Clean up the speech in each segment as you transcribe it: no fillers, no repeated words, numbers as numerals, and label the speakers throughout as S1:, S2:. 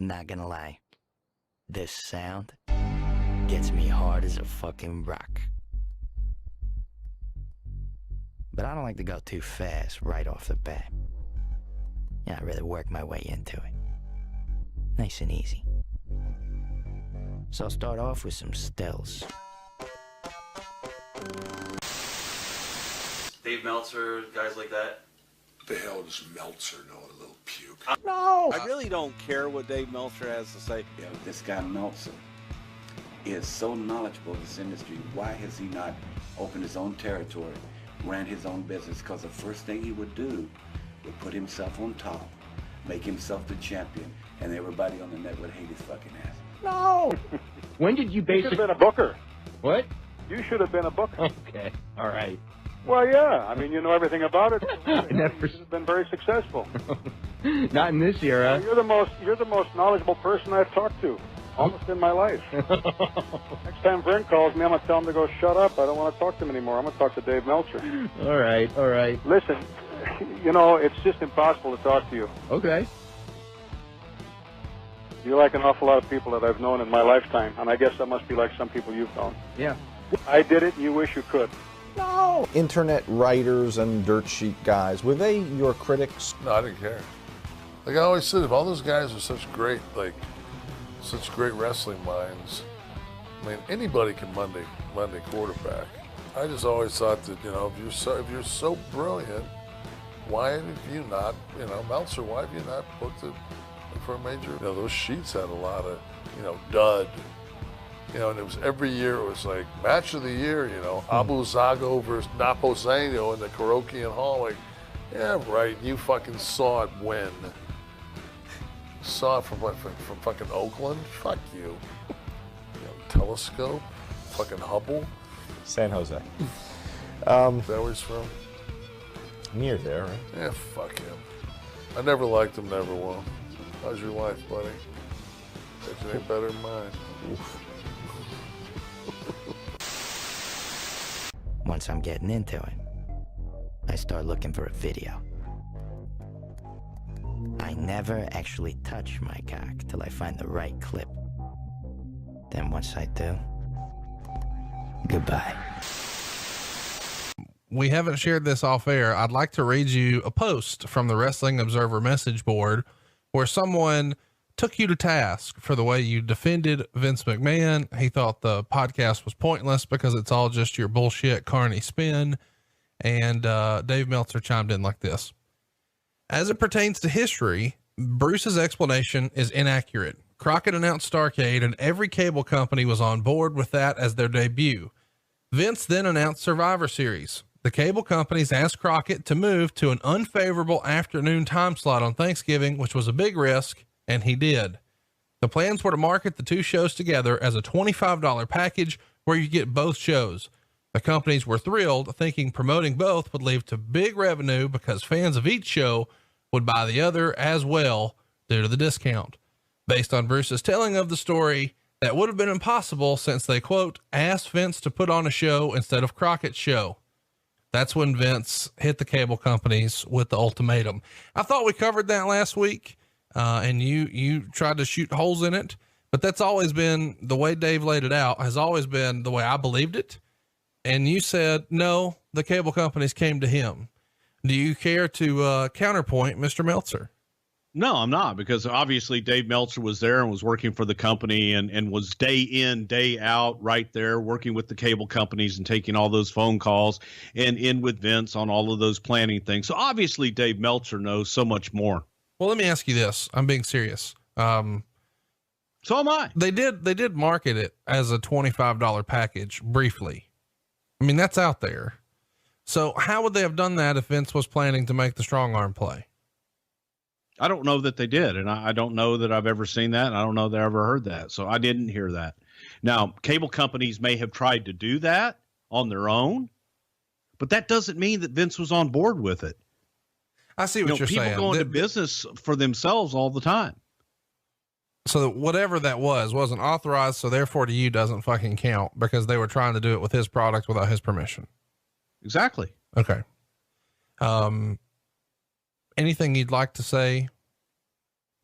S1: Not gonna lie, this sound gets me hard as a fucking rock. But I don't like to go too fast right off the bat. Yeah, I really work my way into it. Nice and easy. So I'll start off with some stills.
S2: Dave Meltzer, guys like that.
S3: What the hell does Meltzer know, a little puke?
S4: No!
S5: I really don't care what Dave Meltzer has to say.
S6: Yeah, this guy Meltzer is so knowledgeable in this industry. Why has he not opened his own territory, ran his own business? Because the first thing he would do would put himself on top, make himself the champion, and everybody on the net would hate his fucking ass.
S4: No! When did you
S7: You should have
S4: basically...
S7: been a booker.
S4: What?
S7: You should have been a booker.
S4: Okay, all right.
S7: Well, yeah. I mean, you know everything about it.
S4: Never-
S7: You should have been very successful.
S4: Not in this era.
S7: You're the most knowledgeable person I've talked to, almost in my life. Next time Vern calls me, I'm gonna tell him to go shut up. I don't want to talk to him anymore. I'm gonna talk to Dave Meltzer.
S4: All right.
S7: Listen, you know, it's just impossible to talk to you.
S4: Okay.
S7: You're like an awful lot of people that I've known in my lifetime, and I guess that must be like some people you've known.
S4: Yeah.
S7: I did it, and you wish you could.
S4: No!
S8: Internet writers and dirt sheet guys, were they your critics?
S3: No, I didn't care. Like I always said, if all those guys are such great wrestling minds, I mean, anybody can Monday quarterback. I just always thought that, you know, if you're so brilliant, why have you not, you know, Meltzer, why have you not booked it for a major? You know, those sheets had a lot of, you know, dud. You know, and it was every year, it was like match of the year, you know, Abu Zago versus Naposeno in the Karokian Hall. Like, yeah, right, you fucking saw it when. Saw it from what, from fucking Oakland? Fuck you. You know, Telescope? Fucking Hubble?
S8: San Jose.
S3: Is that where he's from?
S8: Near there, right?
S3: Yeah, fuck him. I never liked him, never will. How's your life, buddy? Bet you ain't better than mine.
S8: Oof.
S1: Once I'm getting into it, I start looking for a video. I never actually touch my cock till I find the right clip. Then once I do, goodbye.
S9: We haven't shared this off air. I'd like to read you a post from the Wrestling Observer message board where someone took you to task for the way you defended Vince McMahon. He thought the podcast was pointless because it's all just your bullshit carny spin. And Dave Meltzer chimed in like this. As it pertains to history, Bruce's explanation is inaccurate. Crockett announced Starrcade and every cable company was on board with that as their debut. Vince then announced Survivor Series. The cable companies asked Crockett to move to an unfavorable afternoon time slot on Thanksgiving, which was a big risk, and he did. The plans were to market the two shows together as a $25 package where you get both shows. The companies were thrilled, thinking promoting both would lead to big revenue because fans of each show would buy the other as well due to the discount. Based on Bruce's telling of the story, that would have been impossible since they, quote, asked Vince to put on a show instead of Crockett's show. That's when Vince hit the cable companies with the ultimatum. I thought we covered that last week. And you tried to shoot holes in it, but that's always been the way Dave laid it out, has always been the way I believed it. And you said, no, the cable companies came to him. Do you care to counterpoint Mr. Meltzer?
S5: No, I'm not, because obviously Dave Meltzer was there and was working for the company and was day in, day out right there working with the cable companies and taking all those phone calls and in with Vince on all of those planning things. So obviously Dave Meltzer knows so much more.
S9: Well, let me ask you this. I'm being serious.
S5: So am I.
S9: They did market it as a $25 package briefly. I mean, that's out there. So how would they have done that if Vince was planning to make the strong arm play?
S5: I don't know that they did. And I don't know that I've ever seen that. And I don't know that I ever heard that. So I didn't hear that. Now, cable companies may have tried to do that on their own, but that doesn't mean that Vince was on board with it.
S9: I see what you're saying.
S5: People go into business for themselves all the time.
S9: So whatever that wasn't authorized. So therefore to you doesn't fucking count because they were trying to do it with his product without his permission.
S5: Exactly.
S9: Okay. Anything you'd like to say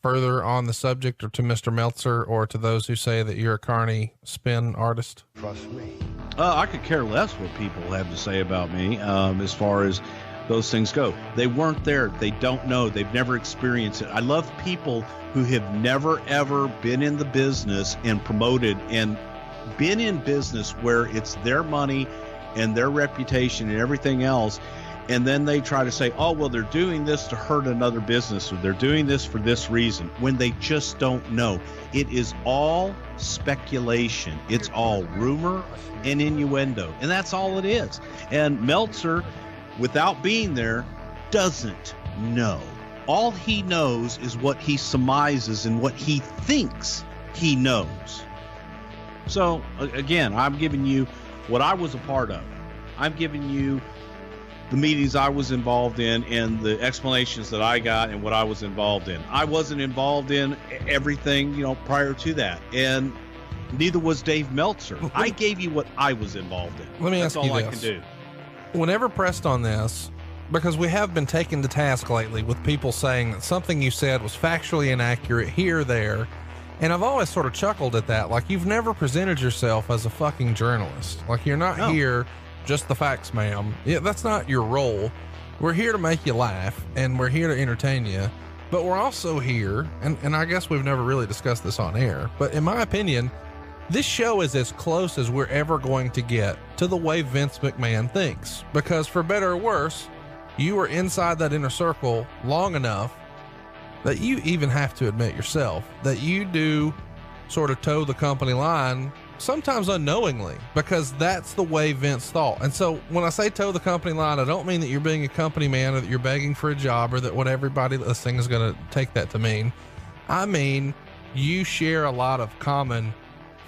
S9: further on the subject, or to Mr. Meltzer, or to those who say that you're a carny spin artist?
S1: Trust me.
S5: I could care less what people have to say about me as far as those things go. They weren't there. They don't know. They've never experienced it. I love people who have never, ever been in the business and promoted and been in business where it's their money and their reputation and everything else. And then they try to say, oh, well, they're doing this to hurt another business, or they're doing this for this reason, when they just don't know. It is all speculation. It's all rumor and innuendo. And that's all it is. And Meltzer, without being there, doesn't know. All he knows is what he surmises and what he thinks he knows. So, again, I'm giving you what I was a part of. I'm giving you the meetings I was involved in and the explanations that I got and what I was involved in. I wasn't involved in everything, prior to that. And neither was Dave Meltzer. I gave you what I was involved in.
S9: Let me ask you this.
S5: That's all I can do.
S9: Whenever pressed on this, because we have been taken to task lately with people saying that something you said was factually inaccurate here or there, and I've always sort of chuckled at that. Like, you've never presented yourself as a fucking journalist. Like, you're not here just the facts, ma'am. Yeah, that's not your role. We're here to make you laugh, and we're here to entertain you, but we're also here, and I guess we've never really discussed this on air, but in my opinion, this show is as close as we're ever going to get to the way Vince McMahon thinks, because for better or worse, you are inside that inner circle long enough that you even have to admit yourself that you do sort of toe the company line, sometimes unknowingly, because that's the way Vince thought. And so when I say toe the company line, I don't mean that you're being a company man or that you're begging for a job or that what everybody listening is going to take that to mean. I mean, you share a lot of common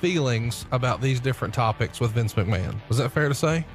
S9: feelings about these different topics with Vince McMahon. Was that fair to say?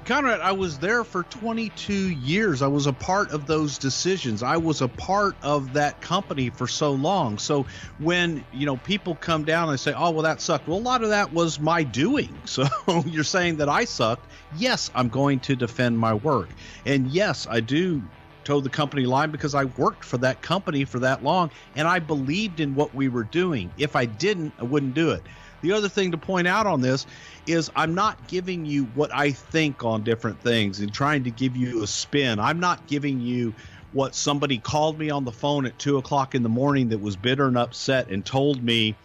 S5: Conrad, I was there for 22 years. I was a part of those decisions. I was a part of that company for so long. So when, people come down and say, oh, well, that sucked. Well, a lot of that was my doing. So you're saying that I sucked. Yes, I'm going to defend my work. And yes, I do toe the company line because I worked for that company for that long and I believed in what we were doing. If I didn't, I wouldn't do it. The other thing to point out on this is I'm not giving you what I think on different things and trying to give you a spin. I'm not giving you what somebody called me on the phone at 2:00 in the morning that was bitter and upset and told me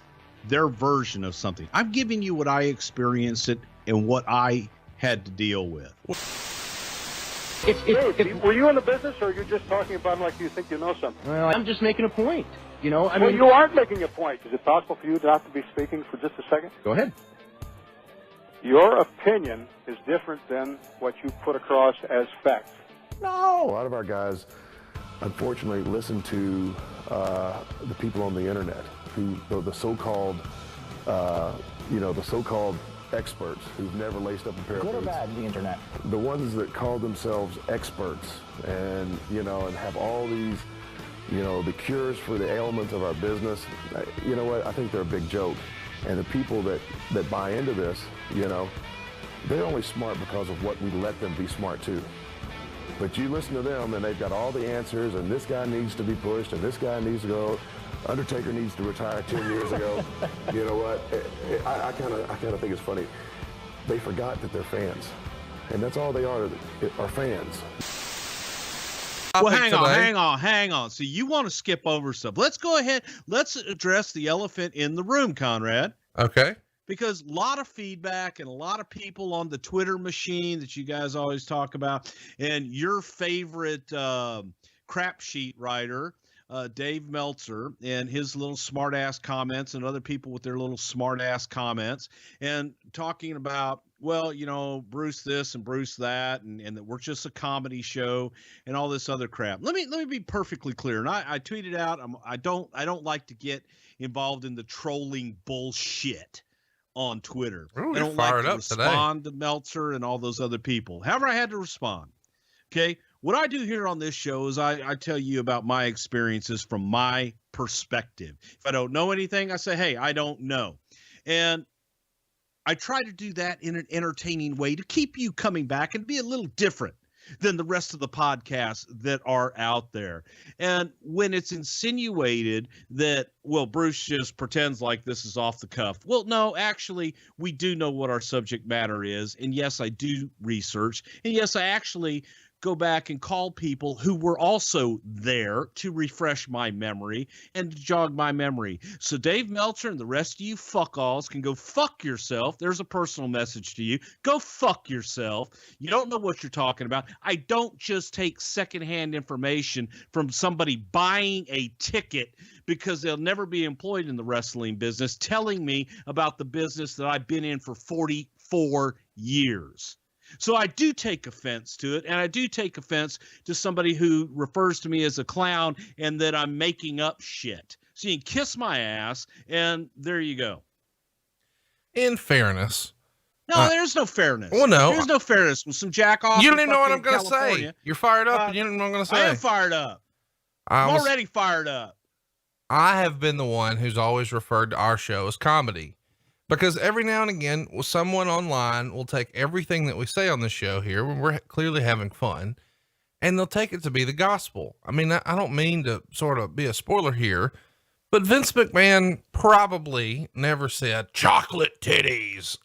S5: their version of something. I'm giving you what I experienced it and what I had to deal with.
S7: Were you in the business, or are you just talking about it like you think you know something?
S4: Well, I'm just making a point. I
S7: mean, you aren't making a point. Is it possible for you not to be speaking for just a second?
S4: Go ahead.
S7: Your opinion is different than what you put across as facts.
S10: No. A lot of our guys, unfortunately, listen to the people on the internet, the so-called, the so-called experts who've never laced up a pair of boots.
S4: Good or bad, the internet?
S10: The ones that call themselves experts and have all these, the cures for the ailments of our business. You know what? I think they're a big joke. And the people that buy into this, they're only smart because of what we let them be smart too. But you listen to them and they've got all the answers, and this guy needs to be pushed and this guy needs to go. Undertaker needs to retire 10 years ago. You know what? I kind of think it's funny. They forgot that they're fans. And that's all they are fans.
S5: Well, hang on. So you want to skip over stuff. Let's go ahead. Let's address the elephant in the room, Conrad.
S9: Okay.
S5: Because a lot of feedback and a lot of people on the Twitter machine that you guys always talk about, and your favorite crap sheet writer, Dave Meltzer, and his little smart ass comments, and other people with their little smart ass comments, and talking about, well, Bruce this and Bruce that, and that we're just a comedy show and all this other crap. Let me be perfectly clear. And I tweeted out, I don't like to get involved in the trolling bullshit on Twitter.
S9: Ooh,
S5: I don't like to respond to Meltzer and all those other people. However, I had to respond. Okay. What I do here on this show is I tell you about my experiences from my perspective. If I don't know anything, I say, hey, I don't know. And I try to do that in an entertaining way to keep you coming back and be a little different. than the rest of the podcasts that are out there. And when it's insinuated that, well, Bruce just pretends like this is off the cuff. Well, no, actually, we do know what our subject matter is. And yes, I do research. And yes, I actually go back and call people who were also there to refresh my memory and to jog my memory. So Dave Meltzer and the rest of you fuck-alls can go fuck yourself. There's a personal message to you. Go fuck yourself. You don't know what you're talking about. I don't just take secondhand information from somebody buying a ticket because they'll never be employed in the wrestling business, telling me about the business that I've been in for 44 years. So I do take offense to it, and I do take offense to somebody who refers to me as a clown and that I'm making up shit. So you can kiss my ass, and there you go.
S9: In fairness.
S5: No, there's no fairness.
S9: Well, no.
S5: There's no fairness with some jack off.
S9: You don't even know what I'm going to say. You're fired up, and you don't know what I'm going to say.
S5: I am fired up. I'm already fired up.
S9: I have been the one who's always referred to our show as comedy. Because every now and again, someone online will take everything that we say on the show here, when we're clearly having fun, and they'll take it to be the gospel. I mean, I don't mean to sort of be a spoiler here, but Vince McMahon probably never said chocolate titties.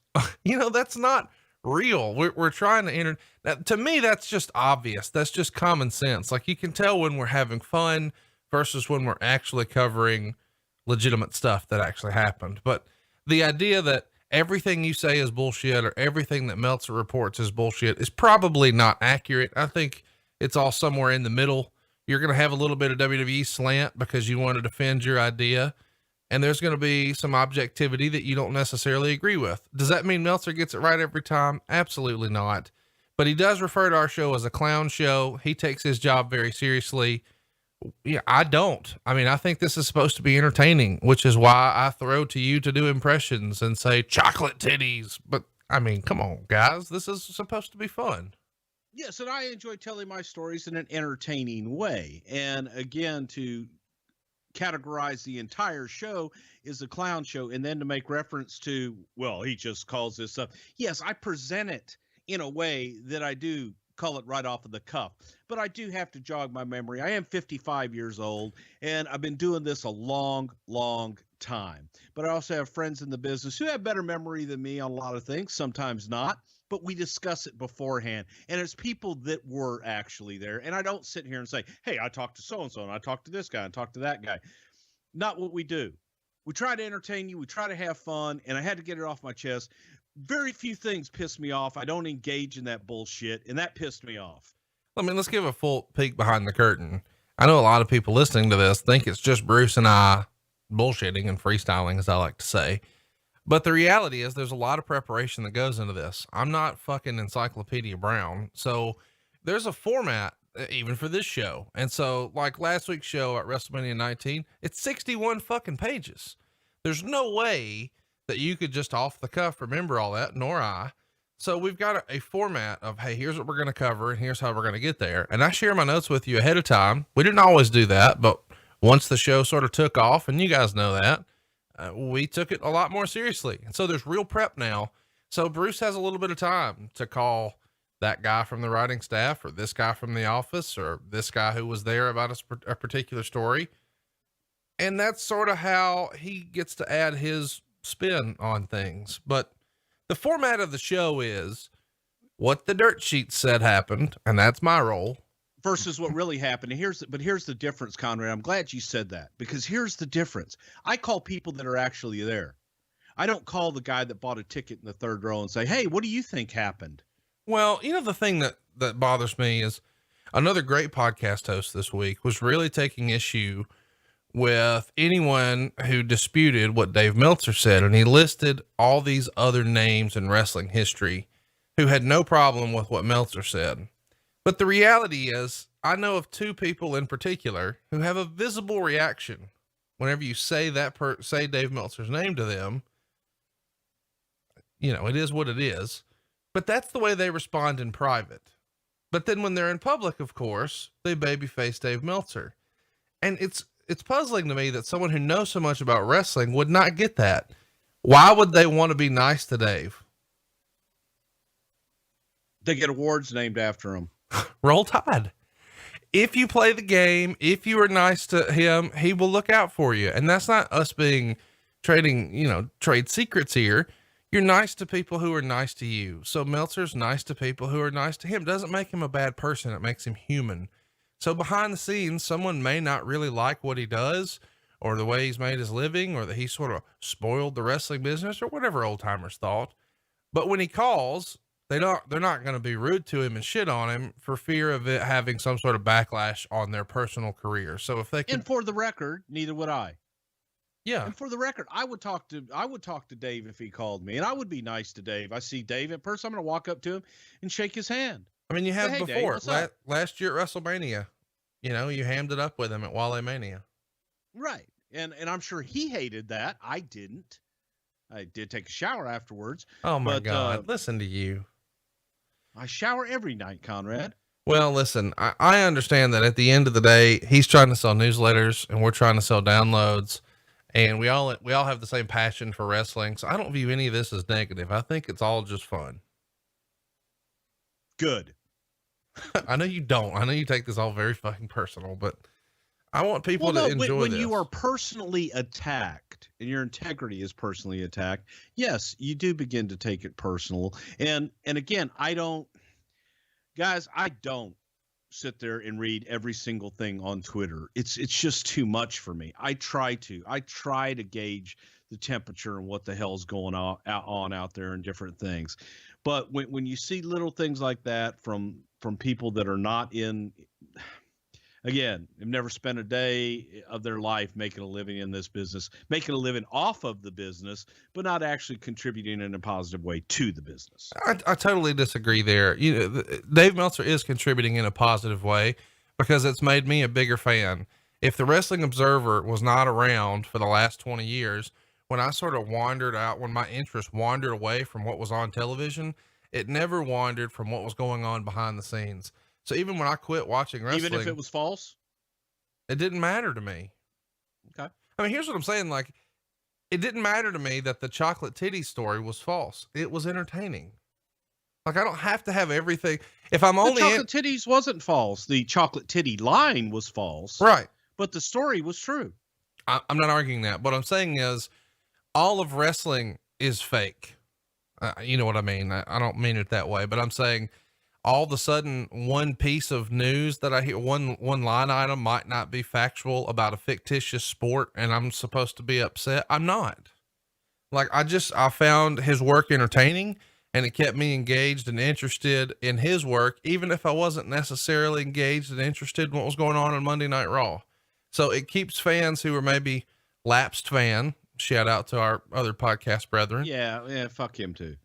S9: You know, that's not real. We're trying to now, to me, that's just obvious. That's just common sense. Like, you can tell when we're having fun versus when we're actually covering legitimate stuff that actually happened. But the idea that everything you say is bullshit or everything that Meltzer reports is bullshit is probably not accurate. I think it's all somewhere in the middle. You're going to have a little bit of WWE slant because you want to defend your idea. And there's going to be some objectivity that you don't necessarily agree with. Does that mean Meltzer gets it right every time? Absolutely not. But he does refer to our show as a clown show. He takes his job very seriously. Yeah, I don't. I mean, I think this is supposed to be entertaining, which is why I throw to you to do impressions and say chocolate titties. But I mean, come on, guys, this is supposed to be fun.
S5: Yes. And I enjoy telling my stories in an entertaining way. And again, to categorize the entire show is a clown show. And then to make reference to, well, he just calls this up. Yes. I present it in a way that I do call it right off of the cuff, but I do have to jog my memory. I am 55 years old and I've been doing this a long, long time, but I also have friends in the business who have better memory than me on a lot of things, sometimes not, but we discuss it beforehand. And it's people that were actually there. And I don't sit here and say, hey, I talked to so-and-so and I talked to this guy and talked to that guy. Not what we do. We try to entertain you. We try to have fun. And I had to get it off my chest. Very few things piss me off. I don't engage in that bullshit, and that pissed me off.
S9: I mean, let's give a full peek behind the curtain. I know a lot of people listening to this think it's just Bruce and I bullshitting and freestyling, as I like to say. But the reality is there's a lot of preparation that goes into this. I'm not fucking Encyclopedia Brown. So there's a format even for this show. And so like last week's show at WrestleMania 19, it's 61 fucking pages. There's no way that you could just off the cuff remember all that, nor I. So we've got a format of, hey, here's what we're going to cover and here's how we're going to get there. And I share my notes with you ahead of time. We didn't always do that, but once the show sort of took off, and you guys know that, we took it a lot more seriously. And so there's real prep now. So Bruce has a little bit of time to call that guy from the writing staff or this guy from the office or this guy who was there about a particular story. And that's sort of how he gets to add his spin on things. But the format of the show is what the dirt sheet said happened, and that's my role,
S5: versus what really happened. And here's the difference, Conrad. I'm glad you said that, because here's the difference. I call people that are actually there. I don't call the guy that bought a ticket in the third row and say, hey, what do you think happened?
S9: Well, you know, the thing that bothers me is another great podcast host this week was really taking issue with anyone who disputed what Dave Meltzer said. And he listed all these other names in wrestling history who had no problem with what Meltzer said. But the reality is, I know of two people in particular who have a visible reaction whenever you say say Dave Meltzer's name to them. You know, it is what it is, but that's the way they respond in private. But then when they're in public, of course, they babyface Dave Meltzer. And it's puzzling to me that someone who knows so much about wrestling would not get that. Why would they want to be nice to Dave?
S5: They get awards named after him.
S9: Roll Tide. If you play the game, if you are nice to him, he will look out for you. And that's not us being trade secrets here. You're nice to people who are nice to you. So Meltzer's nice to people who are nice to him. Doesn't make him a bad person. It makes him human. So behind the scenes, someone may not really like what he does or the way he's made his living or that he sort of spoiled the wrestling business or whatever old timers thought. But when he calls, they're not going to be rude to him and shit on him for fear of it having some sort of backlash on their personal career. So if they can,
S5: and for the record, neither would I.
S9: Yeah.
S5: And for the record, I would talk to Dave if he called me, and I would be nice to Dave. I see Dave in person, I'm going to walk up to him and shake his hand.
S9: I mean, you have
S5: Hey,
S9: before.
S5: Dave,
S9: last year at WrestleMania, you hammed it up with him at Wale Mania.
S5: Right. And I'm sure he hated that. I didn't. I did take a shower afterwards.
S9: Oh my God. Listen to you.
S5: I shower every night, Conrad.
S9: Well, listen, I understand that at the end of the day, he's trying to sell newsletters and we're trying to sell downloads, and we all have the same passion for wrestling. So I don't view any of this as negative. I think it's all just fun.
S5: Good.
S9: I know you don't. I know you take this all very fucking personal, but I want people to enjoy
S5: when
S9: this.
S5: you are personally attacked and your integrity is personally attacked, yes, you do begin to take it personal. And again, I don't sit there and read every single thing on Twitter. It's just too much for me. I try to gauge the temperature and what the hell's going on out there and different things. But when you see little things like that from people that are not in, again, have never spent a day of their life making a living in this business, making a living off of the business, but not actually contributing in a positive way to the business.
S9: I totally disagree there. Dave Meltzer is contributing in a positive way because it's made me a bigger fan. If the Wrestling Observer was not around for the last 20 years, when I sort of when my interest wandered away from what was on television, it never wandered from what was going on behind the scenes. So even when I quit watching wrestling,
S5: even if it was false,
S9: it didn't matter to me.
S5: Okay.
S9: I mean, here's what I'm saying. Like, it didn't matter to me that the chocolate titty story was false. It was entertaining. Like, I don't have to have everything. If I'm only
S5: the chocolate titties wasn't false. The chocolate titty line was false.
S9: Right.
S5: But the story was true.
S9: I'm not arguing that. What I'm saying is all of wrestling is fake. You know what I mean? I don't mean it that way, but I'm saying all of a sudden one piece of news that I hear, one line item might not be factual about a fictitious sport, and I'm supposed to be upset. I'm not. Like, I found his work entertaining, and it kept me engaged and interested in his work, even if I wasn't necessarily engaged and interested in what was going on Monday Night Raw. So it keeps fans who are maybe lapsed fan. Shout out to our other podcast brethren.
S5: Yeah. Fuck him too.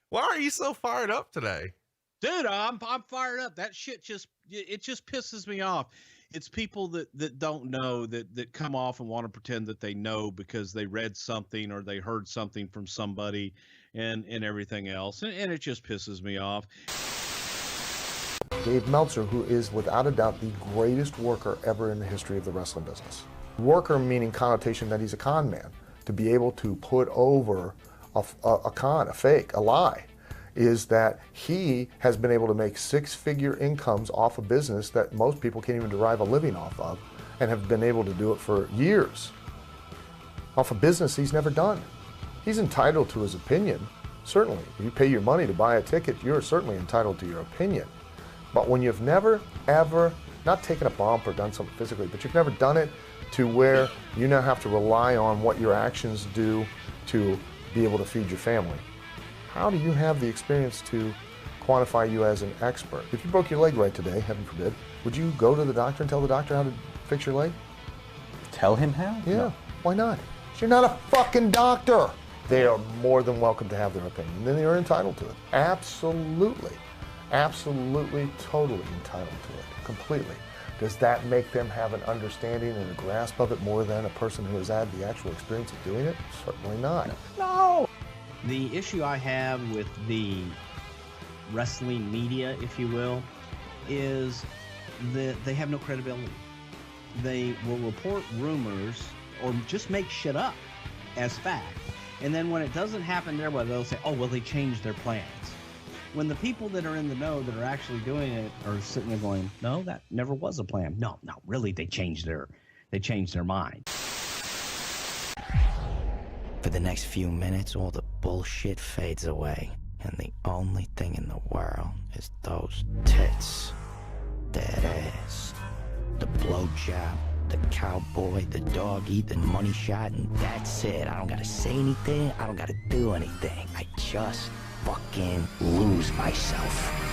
S9: Why are you so fired up today?
S5: Dude, I'm fired up. That shit just pisses me off. It's people that don't know, that come off and want to pretend that they know because they read something or they heard something from somebody and everything else. And it just pisses me off.
S8: Dave Meltzer, who is without a doubt the greatest worker ever in the history of the wrestling business. Worker meaning connotation that he's a con man. To be able to put over a con, a fake, a lie, is that he has been able to make six-figure incomes off a business that most people can't even derive a living off of, and have been able to do it for years. Off a business he's never done. He's entitled to his opinion, certainly. If you pay your money to buy a ticket, you're certainly entitled to your opinion. But when you've never, ever, not taken a bump or done something physically, but you've never done it to where you now have to rely on what your actions do to be able to feed your family, how do you have the experience to quantify you as an expert? If you broke your leg right today, heaven forbid, would you go to the doctor and tell the doctor how to fix your leg?
S11: Tell him how?
S8: Yeah,
S11: No.
S8: Why not? You're not a fucking doctor. They are more than welcome to have their opinion, and they are entitled to it. Absolutely, totally entitled to it, completely. Does that make them have an understanding and a grasp of it more than a person who has had the actual experience of doing it? Certainly not.
S11: No.
S4: The issue I have with the wrestling media, if you will, is that they have no credibility. They will report rumors or just make shit up as fact. And then when it doesn't happen their way, they'll say, oh, well, they changed their plans. When the people that are in the know that are actually doing it are sitting there going, no, that never was a plan. No, really, they changed their mind.
S1: For the next few minutes, all the bullshit fades away, and the only thing in the world is those tits, that ass, the blowjob, the cowboy, the dog eat, the money shot, and that's it. I don't gotta say anything. I don't gotta do anything. I just fucking lose myself.